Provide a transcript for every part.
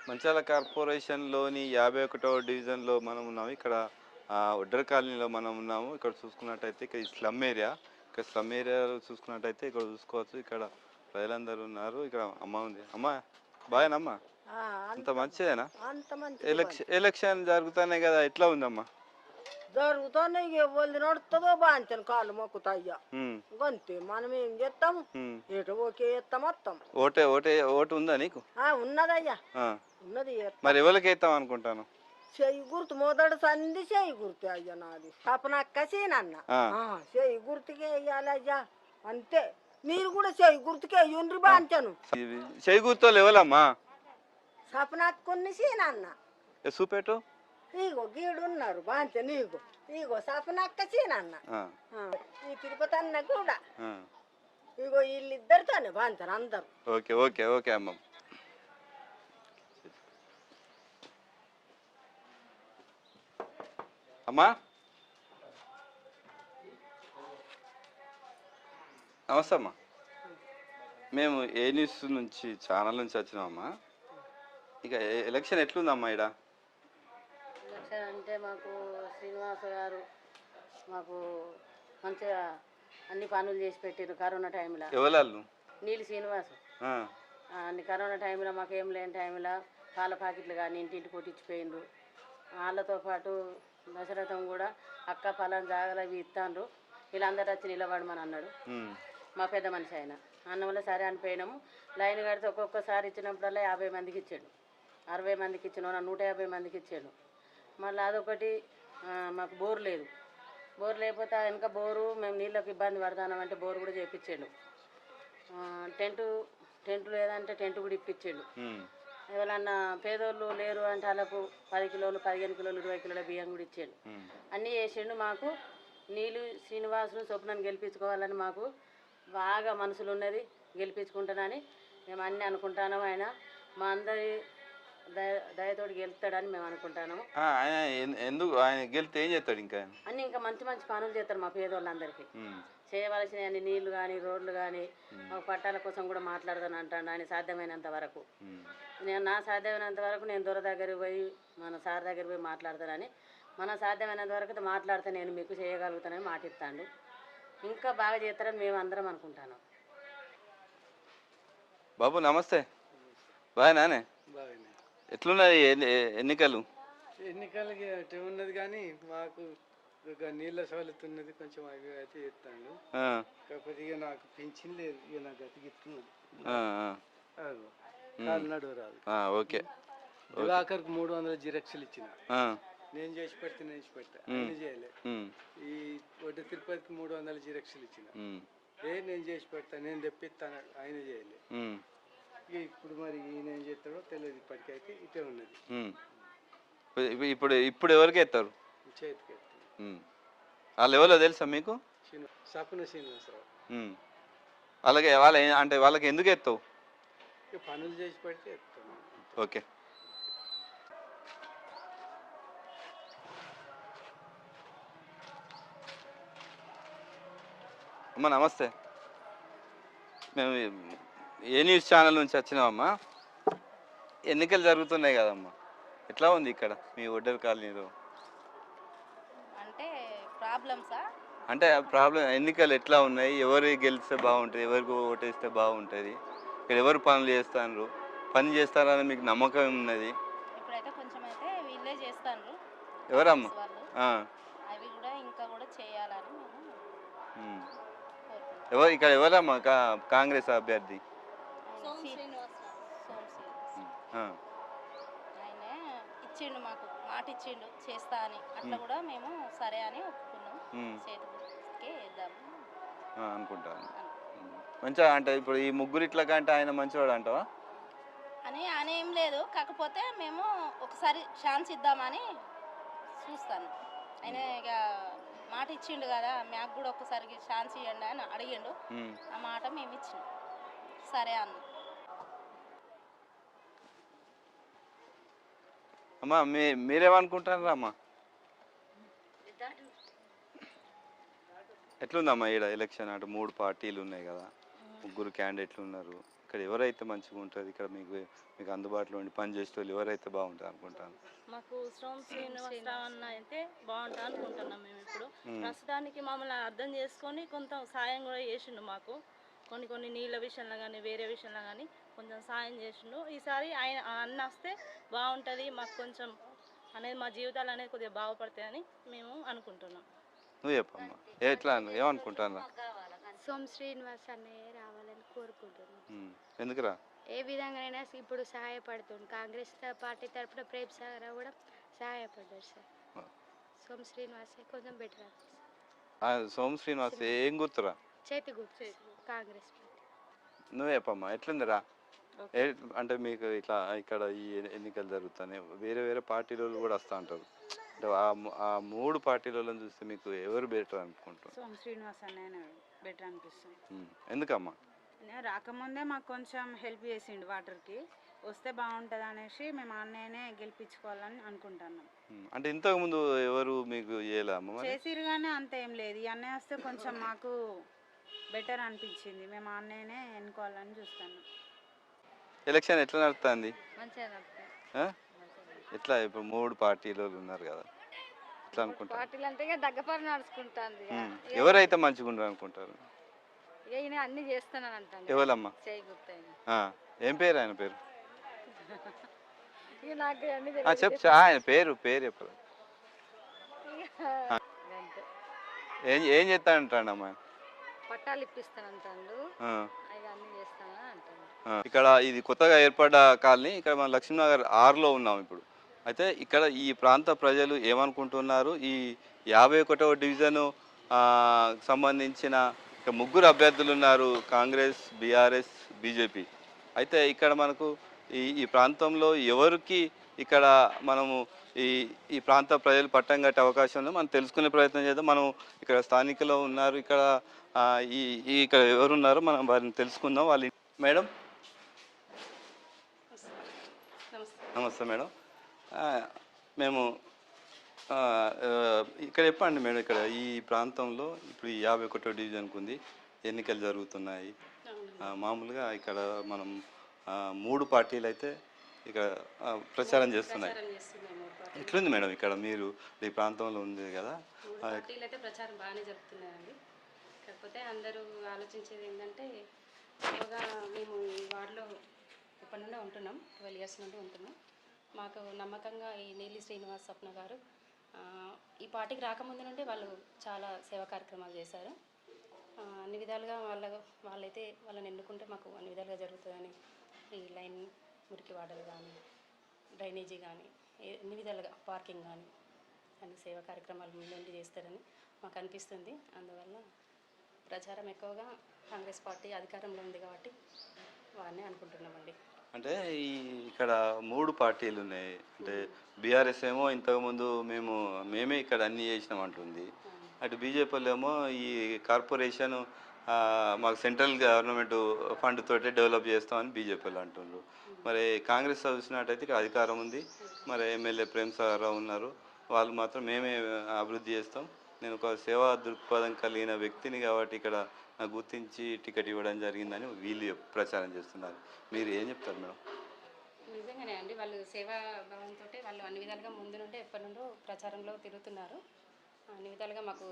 మంచాల కార్పొరేషన్లోని 51వ డివిజన్లో మనం ఉన్నాము. ఇక్కడ ఒడ్డర కాలనీలో మనం ఉన్నాము. ఇక్కడ చూసుకున్నట్టయితే ఇక్కడ ఈ స్లమ్ ఏరియా. ఇక్కడ స్లమ్ ఏరియాలో చూసుకున్నట్టయితే ఇక్కడ చూసుకోవచ్చు. ఇక్కడ ప్రజలందరూ ఉన్నారు. ఇక్కడ అమ్మ ఉంది. అమ్మ బాగానమ్మా? అంత మంచిదేనా? ఎలక్షన్ జరుగుతున్నాయి కదా, ఎట్లా ఉందమ్మా? జరుగుతున్నాయి. ఎవరు నడుతుందో బాంచను కాళ్ళు మొక్కుతాయ్యా. అంతే, మనం ఏం చేస్తాము? ఏటో ఓకే చేస్తాం వస్తాం. ఓటు ఉందా నీకు? ఉన్నదయ్యా, ఉన్నది. మరి ఎవరికి వేస్తాం అనుకుంటాను? చెయ్యి గుర్తు మొదటి సంది చెయ్యి గుర్తు అయ్యా. నాది తపనక్క సీనన్న చెయ్యి గుర్తుకే వేయాలి అయ్యా. అంతే, మీరు కూడా చెయ్యి గుర్తుకే యుండ్రి బాంచను. చెయ్యి గుర్తు ఎవరమ్మా? సపనక్కుని సీనన్న. చూపెట్టు. ఇగో గీడున్నారు బాంచ. నీకు ఇగో సపనక్క సీనన్న. ఈ తిరుపతి అన్న కూడా ఇగో వీళ్ళిద్దరితోనే బాంచరు అందరు. ఓకే ఓకే ఓకే అమ్మ. అమ్మా నమస్తే అమ్మా. మేము ఏ న్యూస్ నుంచి ఛానల్ నుంచి వచ్చినామమ్మా. ఇక ఎలక్షన్ ఎట్లుందమ్మా ఇక్కడ? ఎలక్షన్ అంటే మాకు శ్రీనివాస గారు మాకు మంచిగా అన్ని పనులు చేసి పెట్టారు కరోనా టైంలో. ఎవరు? నీళ్ళు శ్రీనివాసు. అన్ని కరోనా టైంలో మాకు ఏం లేని టైంలో పాల ప్యాకెట్లు కానీ ఇంటింటి కొట్టించిపోయిండ్రు. వాళ్ళతో పాటు దశరథం కూడా అక్క పలానా జాగాలు అవి ఇస్తాండ్రు, వీళ్ళందరూ వచ్చి నిలబడమని అన్నాడు మా పెద్ద మనిషి ఆయన. అన్న వల్ల సరే అనిపోయినాము. లైన్ కడితే ఒక్కొక్కసారి ఇచ్చినప్పుడల్లా 50 మందికి ఇచ్చాడు, 60 మందికి ఇచ్చాను, 150 మందికి ఇచ్చాడు. మళ్ళీ అదొకటి మాకు బోరు లేదు. బోరు లేకపోతే వెనక బోరు మేము నీళ్ళకి ఇబ్బంది పడతామంటే బోరు కూడా చేయించాడు. టెంటు లేదంటే టెంటు కూడా ఇప్పించాడు. ఎవరన్నా పేదోళ్ళు లేరు అంటే వాళ్ళకు 10 కిలోలు 15 కిలోలు 20 కిలోల బియ్యం కూడా ఇచ్చాడు. అన్నీ చేసిండు. మాకు నీళ్ళు శ్రీనివాసులు స్వప్నాన్ని గెలిపించుకోవాలని మాకు బాగా మనసులు ఉన్నది. గెలిపించుకుంటానని మేము అన్నీ అనుకుంటున్నాము. ఆయన మా అందరి దయతోటి గెలుస్తాడని మేము అనుకుంటున్నాము. ఎందుకు ఆయన గెలిస్తే ఏం చేస్తాడు? ఇంకా అన్నీ ఇంకా మంచి మంచి పనులు చేస్తారు మా పేదోళ్ళందరికీ. చేయవలసిన అన్ని నీళ్లు కానీ రోడ్లు కానీ పట్టాల కోసం కూడా మాట్లాడతాను అంటాడు ఆయన సాధ్యమైనంత వరకు. నా సాధ్యమైనంత వరకు నేను దొర దగ్గరికి పోయి మన సార్ దగ్గర పోయి మాట్లాడతానని, మన సాధ్యమైనంత వరకు మాట్లాడితే నేను మీకు చేయగలుగుతానని మాటిస్తాడు. ఇంకా బాగా చేస్తారని మేము అందరం అనుకుంటాను. బాబు నమస్తే. బాగానే ఎట్లున్నది ఎన్నికలు? ఎన్నికలకి అటే ఉన్నది కానీ మాకు నీళ్ళ సవలత్ ఉన్నది, కొంచెం అవి అయితే చేస్తాడు. కాకపోతే ఇక నాకు పెన్షన్ లేదు, ఇక నాకు అతికిస్తున్నది కాలు నడువు రాదు. ఓకే, దివాకర్కి 300 జిరాక్స్లు ఇచ్చిన, నేను చేసి పెడితే ఆయన చేయలే. ఈ వడ్డీ తిరుపతికి 300 జిరాక్స్లు ఇచ్చిన, నేను చేసి పెడతా నేను తెప్పిస్తాను, ఆయన చేయలే. ఇప్పుడు మరి ఈయన ఏం చేస్తాడో తెలియదు. ఇప్పటికైతే ఇటే ఉన్నది. ఇప్పుడు ఎవరికి ఎత్తారు? చేతికి వాళ్ళు ఎవరో తెలుసా మీకు? సపన శ్రీనివాసరావు. వాళ్ళకి అంటే వాళ్ళకి ఎందుకు ఎత్తావు? పనులు చేసి పెడితే ఎత్తాను. ఓకే. అమ్మా నమస్తే. మేము ఏ న్యూస్ ఛానల్ నుంచి వచ్చినామమ్మా. ఎన్నికలు జరుగుతున్నాయి కదమ్మా, ఎట్లా ఉంది ఇక్కడ మీ ఒడ్డర కాలనీలో? అంటే ప్రాబ్లం ఎన్నికలు ఎట్లా ఉన్నాయి? ఎవరు గెలిస్తే బాగుంటుంది, ఎవరికి ఓటేస్తే బాగుంటుంది, ఇక్కడ ఎవరు పనులు చేస్తారు, పని చేస్తారని మీకు నమ్మకం ఉన్నది? ఇప్పుడైతే కొంచెం అయితే వీళ్ళే చేస్తారు. ఎవరమ్మా? అవి కూడా ఇంకా కూడా చేయాలని ఎవరు ఇక్కడ ఎవరమ్మా కాంగ్రెస్ అభ్యర్థి? ఆయన ఇచ్చిండు, మాకు మాట ఇచ్చిండు చేస్తా అని. అట్లా కూడా మేము సరే అని ఒప్పుకున్నాం. చేతికే వేద్దాము అనుకుంటాను. మంచిగా అంటే ఇప్పుడు ఈ ముగ్గురు ఇట్లా కంటే ఆయన మంచివాడు అంటావా అని? ఆయన ఏం లేదు, కాకపోతే మేము ఒకసారి ఛాన్స్ ఇద్దామని చూస్తాను. ఆయన ఇక మాట ఇచ్చిండు కదా, మాకు కూడా ఒక్కసారికి ఛాన్స్ ఇవ్వండి అని అడిగిండు. ఆ మాట మేము ఇచ్చినాం, సరే అన్న. అమ్మా మీరేమనుకుంటారా అమ్మా? ఎట్లుందమ్మా ఈడ ఎలక్షన్? అంటే 3 పార్టీలు ఉన్నాయి కదా, ముగ్గురు క్యాండిడేట్లు ఉన్నారు, ఇక్కడ ఎవరైతే మంచిగా ఉంటుంది, ఇక్కడ మీకు మీకు అందుబాటులో ఉండి పని చేసే వాళ్ళు ఎవరైతే బాగుంటుంది అనుకుంటాను? మాకు సోమ్ శ్రీనివాసరావు అన్న అయితే బాగుంటుంది అనుకుంటున్నాం మేము ఇప్పుడు. ప్రస్తుతానికి మమ్మల్ని అర్థం చేసుకొని కొంత సాయం కూడా చేసిండు మాకు. కొన్ని నీళ్ళ విషయంలో కానీ వేరే విషయంలో కానీ కొంచెం సాయం చేసిండు. ఈసారి ఆయన అన్న వస్తే బాగుంటుంది మాకు కొంచెం అనేది, మా జీవితాలు అనేది కొద్దిగా బాగుపడతాయని మేము అనుకుంటున్నాం. నువ్వు చెప్పమ్మా, ఎట్లా ఏమనుకుంటాను? సోమ్ శ్రీనివాస్ అన్నయ్య రావాలని కోరుకుంటున్నాను. ఎందుకురా? ఏ విధంగానైనా ఇప్పుడు సహాయపడుతుంది. కాంగ్రెస్ పార్టీ తరఫున ప్రేమ్ సాగర్ కూడా సహాయపడ్డారు సార్. సోమ్ శ్రీనివాస్ కొంచెం బెటర్ అనిపిస్తుంది. సోమ్ శ్రీనివాస్ ఏం గుర్తురా? చేతి గుర్తు కాంగ్రెస్ పార్టీ. నువ్వు చెప్పమ్మా, ఎట్లుందిరా? అంటే మీకు ఇట్లా ఇక్కడ ఈ ఎన్నికలు జరుగుతాయి, వేరే వేరే పార్టీలు కూడా వస్తూ ఉంటారు. అంటే ఆ 3 పార్టీలను చూస్తే మీకు ఎవరు బెటర్ అనుకుంటారు? సోమ్ శ్రీనివాస్ అన్నయ్య బెటర్ అనిపిస్తుంది. ఎందుకమ్మా? రాకముందే మాకు కొంచెం హెల్ప్ చేసిండు వాటర్కి, వస్తే బాగుంటుంది అనేసి మేము అన్నయ్యనే గెలిపించుకోవాలని అనుకుంటున్నాం. అంటే ఇంతకు ముందు ఎవరు మీకు చేసిరు కానీ అంత ఏం లేదు. ఈ అన్నయ్య వస్తే కొంచెం మాకు బెటర్ అనిపించింది, మేము అన్నయ్యనే ఎన్నుకోవాలని చూస్తున్నాం. ఎలక్షన్ ఎట్లా నడుస్తుంది? మంచిగా ఎట్లా ఇప్పుడు 3 పార్టీలు ఉన్నారు కదా, ఎట్లా అనుకుంటారు? పార్టీలు అంటే దగ్గపరి నడుచుకుంటుంది. ఎవరైతే మంచిగా ఉండరు అనుకుంటారు? ఈయన అన్ని చేస్తున్నాను అంటాను. ఎవరమ్మా? చేయి గుర్తు ఏం పేరు ఆయన పేరు? నాకు అన్ని చెప్పు, ఆయన పేరు చెప్పరు. ఏం చేస్తానంటాడమ్మా? పట్టాలు ఇప్పిస్తానంటాడు, అన్ని చేస్తాను అంటాడు. ఇక్కడ ఇది కొత్తగా ఏర్పడ్డ కాలనీ, ఇక్కడ మన లక్ష్మీనగర్ 6లో ఉన్నాం ఇప్పుడు. అయితే ఇక్కడ ఈ ప్రాంత ప్రజలు ఏమనుకుంటున్నారు, ఈ 51వ డివిజను సంబంధించిన 3 అభ్యర్థులు ఉన్నారు, కాంగ్రెస్, బీఆర్ఎస్, బీజేపీ. అయితే ఇక్కడ మనకు ఈ ప్రాంతంలో ఎవరికి ఇక్కడ మనము ఈ ప్రాంత ప్రజలు పట్టం కట్టే అవకాశం ఉందో మనం తెలుసుకునే ప్రయత్నం చేద్దాం. మనం ఇక్కడ స్థానికులు ఉన్నారు, ఇక్కడ ఇక్కడ ఎవరున్నారో మనం వారిని తెలుసుకుందాం. వాళ్ళు మేడం, నమస్తే మేడం. మేము ఇక్కడ చెప్పండి మేడం, ఇక్కడ ఈ ప్రాంతంలో ఇప్పుడు ఈ 51వ డివిజన్కి ఉంది, ఎన్నికలు జరుగుతున్నాయి. మామూలుగా ఇక్కడ మనం 3 పార్టీలు అయితే ఇక్కడ ప్రచారం చేస్తున్నాయి. ఎట్లుంది మేడం ఇక్కడ మీరు ఈ ప్రాంతంలో ఉంది కదా? 3 పార్టీలు అయితే ప్రచారం బాగానే జరుపుతున్నారండి. కాకపోతే అందరూ ఆలోచించేది ఏంటంటే, ఎక్కువగా మేము ఈ వార్డులో ఇప్పటి నుండే ఉంటున్నాం, 12 years నుండి ఉంటున్నాం. మాకు నమ్మకంగా ఈ నీలి శ్రీనివాస్ స్వప్న గారు ఈ పార్టీకి రాకముందు నుండి వాళ్ళు చాలా సేవా కార్యక్రమాలు చేశారు. అన్ని విధాలుగా వాళ్ళైతే వాళ్ళని ఎన్నుకుంటే మాకు అన్ని విధాలుగా జరుగుతుందని, ఈ లైన్ మురికి వాడలు కానీ, డ్రైనేజీ కానీ, ఎన్ని విధాలుగా పార్కింగ్ కానీ అన్ని సేవా కార్యక్రమాలు ముందుండి చేస్తారని మాకు అనిపిస్తుంది. అందువల్ల ప్రచారం ఎక్కువగా కాంగ్రెస్ పార్టీ అధికారంలో ఉంది కాబట్టి వారిని అనుకుంటున్నామండి. అంటే ఇక్కడ 3 పార్టీలు ఉన్నాయి. అంటే బీఆర్ఎస్ ఏమో ఇంతకుముందు మేమే ఇక్కడ అన్నీ చేసినాం అంటుంది, అటు బీజేపీలో ఏమో ఈ కార్పొరేషన్ మాకు సెంట్రల్ గవర్నమెంట్ ఫండ్ తోటే డెవలప్ చేస్తామని బీజేపీలో అంటున్నారు. మరి కాంగ్రెస్ చూసినట్టయితే ఇక్కడ అధికారం ఉంది, మరి ఎమ్మెల్యే ప్రేమ్ సాగర్ రావు ఉన్నారు, వాళ్ళు మాత్రం మేమే అభివృద్ధి చేస్తాం, నేను ఒక సేవా దృక్పథం కలిగిన వ్యక్తిని కాబట్టి ఇక్కడ నాకు గుర్తించి టికెట్ ఇవ్వడం జరిగిందని వీళ్ళు ప్రచారం చేస్తున్నారు. మీరు ఏం చెప్తారు మేడం? నిజంగానే అండి, వాళ్ళు సేవా భావంతో వాళ్ళు అన్ని విధాలుగా ముందు నుండే ఎప్పటి నుండో ప్రచారంలో తిరుగుతున్నారు, అన్ని విధాలుగా మాకు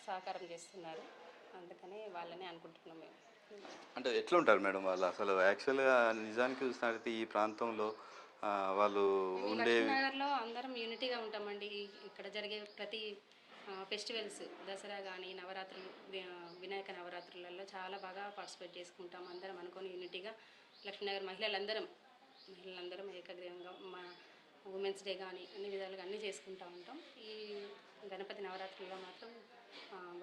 సహకారం చేస్తున్నారు, అందుకనే వాళ్ళని అనుకుంటున్నాం మేము. అంటే ఎట్లుంటారు మేడం వాళ్ళు అసలు? యాక్చువల్గా నిజానికి చూసినట్లయితే ఈ ప్రాంతంలో వాళ్ళు ఉండే లక్ష్మీనగర్లో అందరం యూనిటీగా ఉంటామండి. ఇక్కడ జరిగే ప్రతి ఫెస్టివల్స్, దసరా కానీ, నవరాత్రులు, వినాయక నవరాత్రులలో చాలా బాగా పార్టిసిపేట్ చేసుకుంటాం. అందరం అనుకొని యూనిటీగా లక్ష్మీనగర్ మహిళలందరం ఏకగ్రీవంగా మా ఉమెన్స్ డే కానీ అన్ని విధాలుగా అన్నీ చేసుకుంటూ ఉంటాం. ఈ గణపతి నవరాత్రుల్లో మాత్రం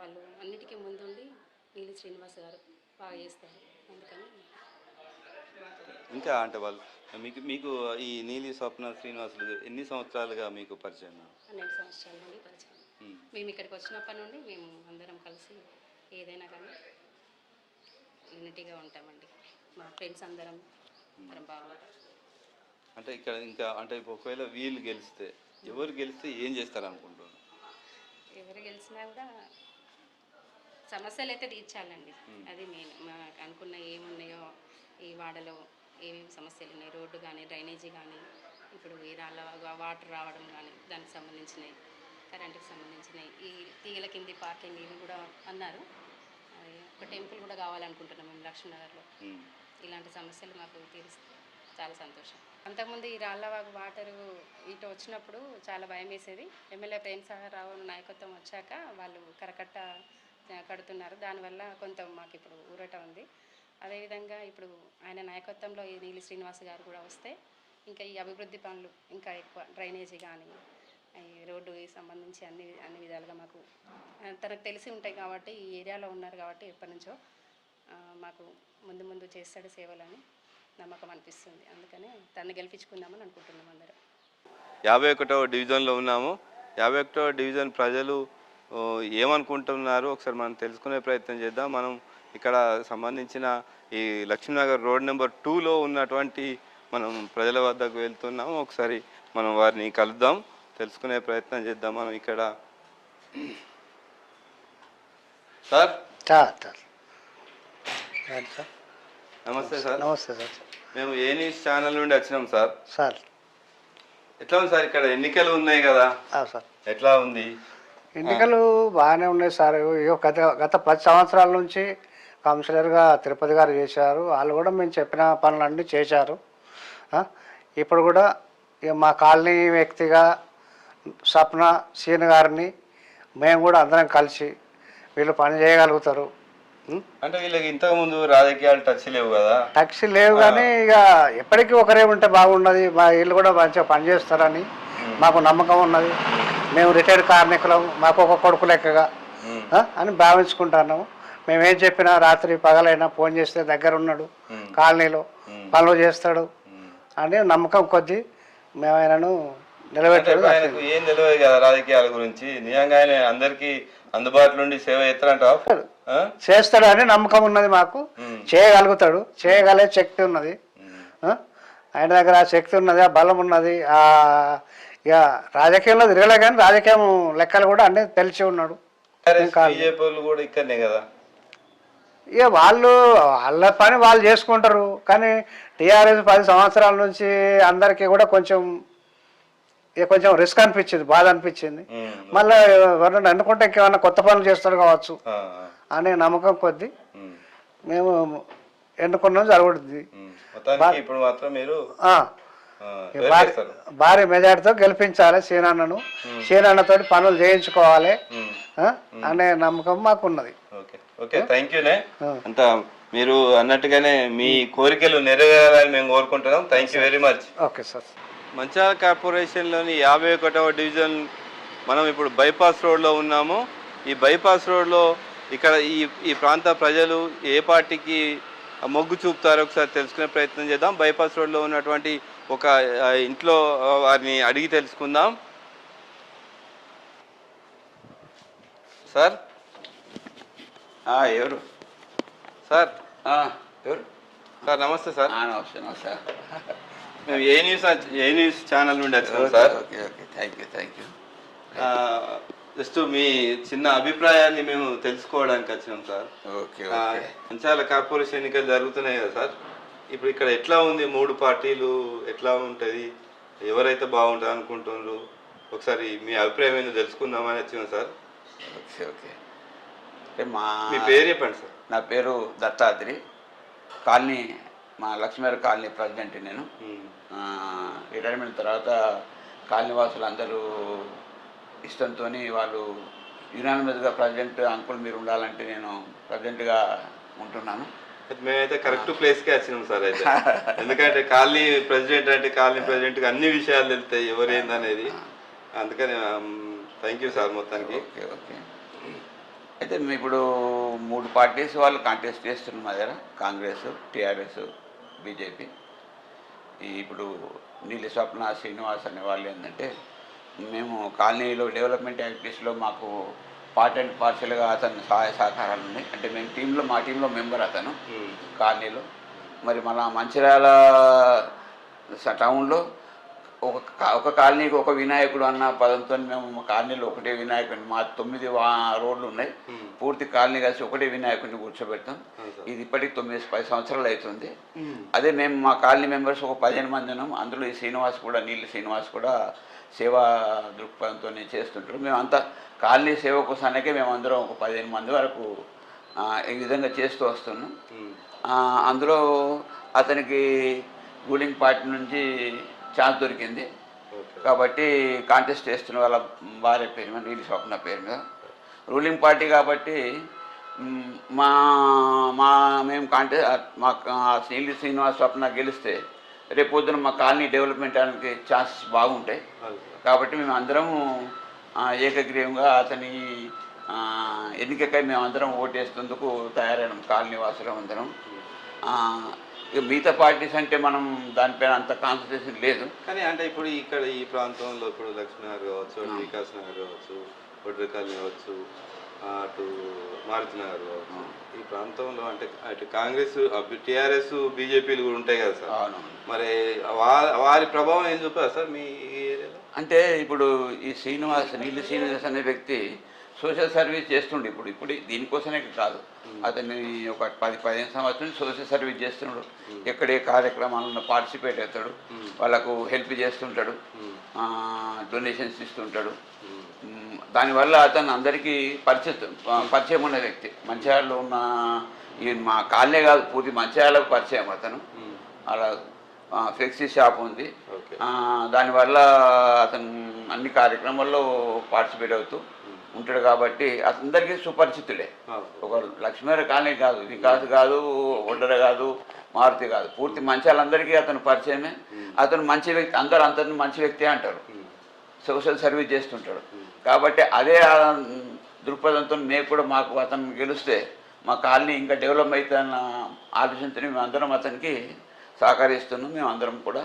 వాళ్ళు అన్నిటికీ ముందుండి నీలి శ్రీనివాస్ గారు బాగా చేస్తారు. అందుకని ఇంకా అంటే వాళ్ళు మీకు ఈ నీలి స్వప్న శ్రీనివాసులు ఎన్ని సంవత్సరాలుగా మీకు పరిచయం? 12 సంవత్సరాల నుండి పరిచయం. మేము ఇక్కడికి వచ్చినప్పటి నుండి మేము అందరం కలిసి ఏదైనా కానీ యూనిటీగా ఉంటామండి. మా ఫ్రెండ్స్ అందరం బాగుంటాం. అంటే ఇక్కడ ఇంకా అంటే ఒకవేళ వీళ్ళు గెలిస్తే, ఎవరు గెలిస్తే ఏం చేస్తారు అనుకుంటున్నారు? ఎవరు గెలిచినా కూడా సమస్యలు అయితే తీర్చాలండి, అది మెయిన్. మాకు అనుకున్న ఏమున్నాయో ఈ వాడలో ఏమేమి సమస్యలు ఉన్నాయి, రోడ్డు కానీ డ్రైనేజీ కానీ, ఇప్పుడు ఈ రాళ్ళ వాటర్ రావడం కానీ దానికి సంబంధించినవి, కరెంటుకి సంబంధించినవి, ఈ తీగల కింది పార్కింగ్ ఇవి కూడా అన్నారు. అది ఒక టెంపుల్ కూడా కావాలనుకుంటున్నాం మేము లక్ష్మీనగర్లో. ఇలాంటి సమస్యలు మాకు తీరుస్తే చాలా సంతోషం. అంతకుముందు ఈ రాళ్ళవాగు వాటరు ఇటు వచ్చినప్పుడు చాలా భయం వేసేది. ఎమ్మెల్యే ప్రేమ్ సాగర్ రావు నాయకత్వం వచ్చాక వాళ్ళు కరకట్ట కడుతున్నారు. దానివల్ల కొంత మాకు ఇప్పుడు ఊరట ఉంది. అదేవిధంగా ఇప్పుడు ఆయన నాయకత్వంలో ఈ నీలి శ్రీనివాస్ గారు కూడా వస్తే ఇంకా ఈ అభివృద్ధి పనులు ఇంకా ఎక్కువ, డ్రైనేజీ కానీ ఈ రోడ్డుకి సంబంధించి అన్ని విధాలుగా మాకు తనకు తెలిసి ఉంటాయి కాబట్టి, ఈ ఏరియాలో ఉన్నారు కాబట్టి ఎప్పటి నుంచో మాకు ముందు చేస్తాడు సేవలని నమ్మకం అనిపిస్తుంది. అందుకనే తను గెలిపించుకుందామని అనుకుంటున్నాం అందరం. 51వ డివిజన్లో ఉన్నాము. 51వ డివిజన్ ప్రజలు ఏమనుకుంటున్నారు ఒకసారి మనం తెలుసుకునే ప్రయత్నం చేద్దాం. మనం ఇక్కడ సంబంధించిన ఈ లక్ష్మీనగర్ రోడ్ నెంబర్ 2లో ఉన్నటువంటి మనం ప్రజల వద్దకు వెళ్తున్నాము. ఒకసారి మనం వారిని కలుద్దాం, తెలుసుకునే ప్రయత్నం చేద్దాం. మనం ఇక్కడ సార్ నమస్తే సార్. నమస్తే సార్. మేము ఏ న్యూస్ ఛానల్ నుండి వచ్చినాం సార్. సార్ ఎట్లా ఉంది సార్, ఇక్కడ ఎన్నికలు ఉన్నాయి కదా సార్, ఎట్లా ఉంది? ఎన్నికలు బాగానే ఉన్నాయి సార్. గత 10 సంవత్సరాల నుంచి కౌన్సిలర్గా తిరుపతి గారు చేశారు. వాళ్ళు కూడా మేము చెప్పిన పనులన్నీ చేశారు. ఇప్పుడు కూడా మా కాలనీ వ్యక్తిగా స్వప్న సీన్ గారిని మేము కూడా అందరం కలిసి వీళ్ళు పని చేయగలుగుతారు. అంటే వీళ్ళకి ఇంతకు ముందు రాజకీయాలు టచ్ లేవు కదా? టచ్ లేవు, కానీ ఇక ఎప్పటికీ ఒకరే ఉంటే బాగున్నది. మా వీళ్ళు కూడా మంచిగా పనిచేస్తారని మాకు నమ్మకం ఉన్నది. మేము రిటైర్డ్ కార్మికులం, మాకు ఒక కొడుకు లెక్కగా అని భావించుకుంటున్నాము. మేమేం చెప్పినా రాత్రి పగలైనా ఫోన్ చేస్తే దగ్గర ఉన్నాడు, కాలనీలో పనులు చేస్తాడు అని నమ్మకం కొద్దీ మేము ఆయనను నిలబెట్టాడు. ఏం తెలియదు కదా రాజకీయాల గురించి, నిజంగా ఆయన అందరికి అందుబాటులో ఉండి సేవ చేస్తారంట. చేస్తాడని నమ్మకం ఉన్నది మాకు. చేయగలుగుతాడు, చేయగలిగే శక్తి ఉన్నది ఆయన దగ్గర. ఆ శక్తి ఉన్నది, ఆ బలం ఉన్నది. ఇక రాజకీయంలో తిరగలే, కానీ రాజకీయం లెక్కలు కూడా అన్నీ తెలిసి ఉన్నాడు. కూడా ఇక్కడనే కదా, ఇక వాళ్ళ పని వాళ్ళు చేసుకుంటారు. కానీ టీఆర్ఎస్ 10 సంవత్సరాల నుంచి అందరికీ కూడా కొంచెం రిస్క్ అనిపించింది, బాధ అనిపించింది. మళ్ళీ ఎవరైనా అనుకుంటే ఇంకేమన్నా కొత్త పనులు చేస్తారు కావచ్చు అనే నమ్మకం కొద్దీ మేము ఎన్నుకున్నాం జరుగుతుంది. ఇప్పుడు మాత్రం మీరు భారీ మెజార్టీతో గెలిపించాలి సీనన్నను, సీనన్నతో పనులు చేయించుకోవాలి అనే నమ్మకం మాకున్నది. Okay, thank యూనే. అంతా మీరు అన్నట్టుగానే మీ కోరికలు నెరవేరాలని మేము కోరుకుంటున్నాం. Thank you very much. Okay sir. Mancherial కార్పొరేషన్లోని 51వ డివిజన్ మనం ఇప్పుడు బైపాస్ రోడ్లో ఉన్నాము. ఈ బైపాస్ రోడ్లో ఇక్కడ ఈ ప్రాంత ప్రజలు ఏ పార్టీకి మొగ్గు చూపుతారో ఒకసారి తెలుసుకునే ప్రయత్నం చేద్దాం. బైపాస్ రోడ్లో ఉన్నటువంటి ఒక ఇంట్లో వారిని అడిగి తెలుసుకుందాం. సార్ ఎవరు సార్? ఎవరు సార్ నమస్తే సార్. నమస్తే. మేము ఏ న్యూస్ ఛానల్ నుండి వచ్చినాం sir. Okay okay, thank you. Just మీ చిన్న అభిప్రాయాన్ని మేము తెలుసుకోవడానికి వచ్చినాం సార్. ఓకే. మంచిర్యాల కార్పొరేషన్ ఎన్నికలు జరుగుతున్నాయి కదా సార్, ఇప్పుడు ఇక్కడ ఎట్లా ఉంది? 3 పార్టీలు ఎట్లా ఉంటుంది, ఎవరైతే బాగుంటుంది అనుకుంటున్నారు? ఒకసారి మీ అభిప్రాయం ఏందో తెలుసుకుందామని వచ్చినాం సార్. ఓకే. మీ పేరు చెప్పండి సార్. నా పేరు దత్తాత్రి, కాలనీ మా లక్ష్మీనగర్ కాలనీ ప్రెసిడెంట్. నేను రిటైర్మెంట్ తర్వాత కాలనీ వాసులు అందరూ ఇష్టంతో వాళ్ళు యునానిమస్గా ప్రెసిడెంట్ అంకుల్ మీరు ఉండాలంటే నేను ప్రెసిడెంట్గా ఉంటున్నాను. మేమైతే కరెక్ట్ ప్లేస్కే వచ్చినాం సార్. అయితే ఎందుకంటే కాలనీ ప్రెసిడెంట్ అంటే కాలనీ ప్రెసిడెంట్కి అన్ని విషయాలు తెలుస్తాయి ఎవరేందనేది. అందుకని థ్యాంక్ యూ సార్ మొత్తానికి. ఓకే. అయితే ఇప్పుడు 3 పార్టీస్ వాళ్ళు కాంటెస్ట్ చేస్తున్నారు మా దగ్గర, కాంగ్రెస్, టీఆర్ఎస్, బీజేపీ. ఇప్పుడు నీలి స్వప్న శ్రీనివాస్ అనే వాళ్ళు ఏంటంటే, మేము కాలనీలో డెవలప్మెంట్ యాక్టివిటీస్లో మాకు పార్ట్ అండ్ పార్షల్గా అతను సహాయ సహకారాలు ఉన్నాయి. అంటే మేము మా టీంలో మెంబర్ అతను కాలనీలో. మరి మన మంచిర్యాల టౌన్లో ఒక కాలనీకి ఒక వినాయకుడు అన్న పదంతో మేము మా కాలనీలో ఒకటే వినాయకుడిని, మా 9 రోడ్లు ఉన్నాయి, పూర్తి కాలనీ కలిసి ఒకటే వినాయకుడిని కూర్చోబెడతాం. ఇది ఇప్పటికి 9-10 సంవత్సరాలు అవుతుంది. అదే మేము మా కాలనీ మెంబర్స్ ఒక 15 మంది ఉన్నాం. అందులో ఈ శ్రీనివాస్ కూడా, నీళ్ళు శ్రీనివాస్ కూడా సేవా దృక్పథంతో చేస్తుంటారు. మేము అంతా కాలనీ సేవ కోసానికే మేము అందరం ఒక 15 మంది వరకు ఈ విధంగా చేస్తూ వస్తున్నాం. అందులో అతనికి రూలింగ్ పార్టీ నుంచి ఛాన్స్ దొరికింది కాబట్టి కాంటెస్ట్ చేస్తున్న వాళ్ళ భార్య పేరు మీద, నీలి స్వప్న పేరు మీద రూలింగ్ పార్టీ కాబట్టి మేము మా నీలి శ్రీనివాస్ స్వప్న గెలిస్తే రేపు పొద్దున మా కాలనీ డెవలప్మెంట్ అవడానికి ఛాన్సెస్ బాగుంటాయి. కాబట్టి మేము అందరం ఏకగ్రీవంగా అతని ఎన్నికకై మేము అందరం ఓటేస్తేందుకు తయారైనాం, కాలనీ వాసులం అందరం. ఇక మిగతా పార్టీస్ అంటే మనం దానిపైన అంత కాన్సన్ట్రేషన్ లేదు. కానీ అంటే ఇప్పుడు ఇక్కడ ఈ ప్రాంతంలో ఇప్పుడు లక్ష్మీనగర్ కావచ్చు, అటు వికాస్ నగర్ కావచ్చు, ఒడ్ర కాలనీ కావచ్చు, అటు మారుతి నగర్ కావచ్చు, ఈ ప్రాంతంలో అంటే అటు కాంగ్రెస్, టీఆర్ఎస్, బీజేపీలు కూడా ఉంటాయి కదా సార్. మరి వారి ప్రభావం ఏం చూపారు సార్ మీ ఏరియాలో? అంటే ఇప్పుడు ఈ నీలి శ్రీనివాస్ అనే వ్యక్తి సోషల్ సర్వీస్ చేస్తుండే. ఇప్పుడు దీనికోసమే కాదు, అతన్ని ఒక 10-15 సంవత్సరం సోషల్ సర్వీస్ చేస్తున్నాడు. ఎక్కడే కార్యక్రమాలను పార్టిసిపేట్ అవుతాడు, వాళ్ళకు హెల్ప్ చేస్తుంటాడు, డొనేషన్స్ ఇస్తుంటాడు. దానివల్ల అతను అందరికీ పరిచయం ఉన్న వ్యక్తి. మంచిర్యాలలో ఉన్న మా కాలనీ కాదు, పూర్తి మంచిర్యాలకు పరిచయం అతను. అలా ఫ్లెక్సీ షాప్ ఉంది, దానివల్ల అతను అన్ని కార్యక్రమాల్లో పార్టిసిపేట్ అవుతూ ఉంటాడు. కాబట్టి అందరికీ సుపరిచితులే. ఒక లక్ష్మీనగర్ కాలనీ కాదు, వికాస్ కాదు, ఒడ్డర కాదు, మారుతి కాదు, పూర్తి మంచాలందరికీ అతను పరిచయమే. అతను మంచి వ్యక్తి, అందరిని మంచి వ్యక్తి అంటారు, సోషల్ సర్వీస్ చేస్తుంటాడు. కాబట్టి అదే దృక్పథంతో మేము కూడా మాకు అతను గెలిస్తే మా కాలనీ ఇంకా డెవలప్ అవుతుందన్న ఆలోచనతో మేము అందరం అతనికి సహకరిస్తున్నాం. మేము అందరం కూడా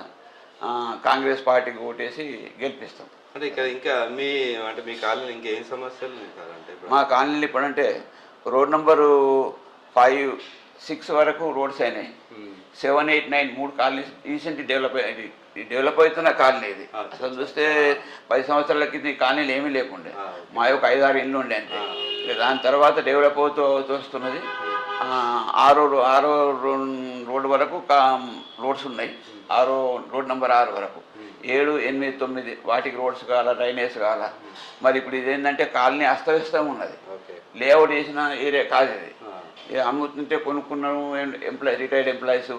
కాంగ్రెస్ పార్టీకి ఓటేసి గెలిపిస్తాం. అంటే ఇక్కడ ఇంకా మీ కాలనీలో ఇంకా ఏం సమస్యలు అంటే? మా కాలనీలో ఇప్పుడంటే రోడ్ నెంబరు 5-6 వరకు రోడ్స్ అయినాయి. 7, 8, 9 3 కాలనీస్ రీసెంట్లీ డెవలప్ అవుతున్న కాలనీ ఇది. అసలు చూస్తే 10 సంవత్సరాల కింద ఈ కాలనీలు ఏమీ లేకుండే, మా యొక్క 5-6 ఇళ్ళు ఉండే అంతే. దాని తర్వాత డెవలప్ అవుతూ వస్తున్నది. 6 రోడ్ వరకు రోడ్స్ ఉన్నాయి, రోడ్ నెంబర్ 6 వరకు. 7, 8, 9 వాటికి రోడ్స్ కావాలా, డ్రైనేజ్ కావాలా. మరి ఇప్పుడు ఇదేంటంటే కాలనీ అస్తవ్యస్తం ఉన్నది, లేఅవుట్ చేసిన ఏరియా కాదు ఇది. అమ్ముతుంటే కొనుక్కున్నాము retired employees,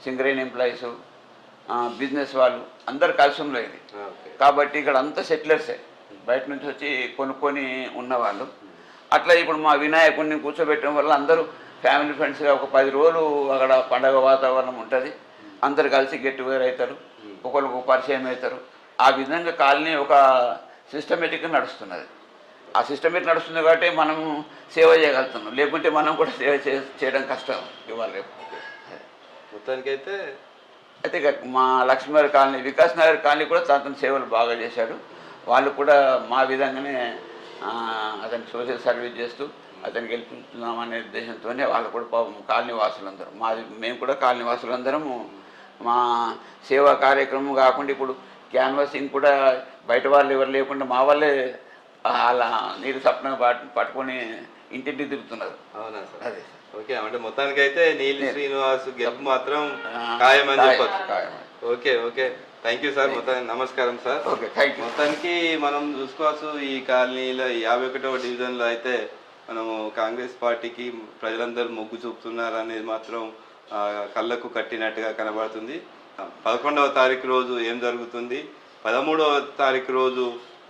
Singareni employees, business వాళ్ళు అందరు కలిసి ఉన్నాయి ఇది. కాబట్టి ఇక్కడ అంతా సెటిలర్సే, బయట నుంచి వచ్చి కొనుక్కొని ఉన్నవాళ్ళు. అట్లా ఇప్పుడు మా వినాయకుడిని కూర్చోబెట్టడం వల్ల అందరూ ఫ్యామిలీ ఫ్రెండ్స్గా ఒక 10 రోజులు అక్కడ పండగ వాతావరణం ఉంటుంది. అందరు కలిసి గెట్ టుగెదర్ అవుతారు, ఒకరికి పరిచయం అవుతారు. ఆ విధంగా కాలనీ ఒక సిస్టమేటిక్గా నడుస్తున్నది. ఆ సిస్టమేటిక్ నడుస్తుంది కాబట్టి మనం సేవ చేయగలుగుతున్నాం, లేకుంటే మనం కూడా సేవ చేయడం కష్టం ఇవాళ రేపు. మొత్తానికైతే మా లక్ష్మీనగర్ కాలనీ, వికాస్ నగర్ కాలనీ కూడా తన సేవలు బాగా చేశాడు. వాళ్ళు కూడా మా విధంగానే అతనికి సోషల్ సర్వీస్ చేస్తూ అతనికి గెలిపిస్తున్నామనే ఉద్దేశంతోనే వాళ్ళు కూడా కాలనీ వాసులందరూ మేము కూడా కాలనీ వాసులందరము మా సేవా కార్యక్రమం కాకుండా ఇప్పుడు క్యాన్వాసింగ్ కూడా బయట వాళ్ళు ఎవరు లేకుండా మా వాళ్ళే అలా నీరు సప్న పట్టుకొని ఇంటింటికి తిరుగుతున్నారు. అవునా సార్? అదే ఓకే. అంటే మొత్తానికైతే నీలి శ్రీనివాస్ గెలుపు మాత్రం ఖాయమని చెప్పచ్చు. Okay okay, thank you sir. మొత్తానికి నమస్కారం సార్. Okay, thank you. మొత్తానికి మనం చూసుకోవచ్చు ఈ కాలనీలో 51వ డివిజన్లో అయితే మనము కాంగ్రెస్ పార్టీకి ప్రజలందరూ మొగ్గు చూపుతున్నారు అనేది మాత్రం కళ్ళకు కట్టినట్టుగా కనబడుతుంది. 11వ తారీఖు రోజు ఏం జరుగుతుంది, 13వ తారీఖు రోజు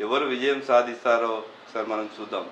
ఎవరు విజయం సాధిస్తారో సార్ మనం చూద్దాం.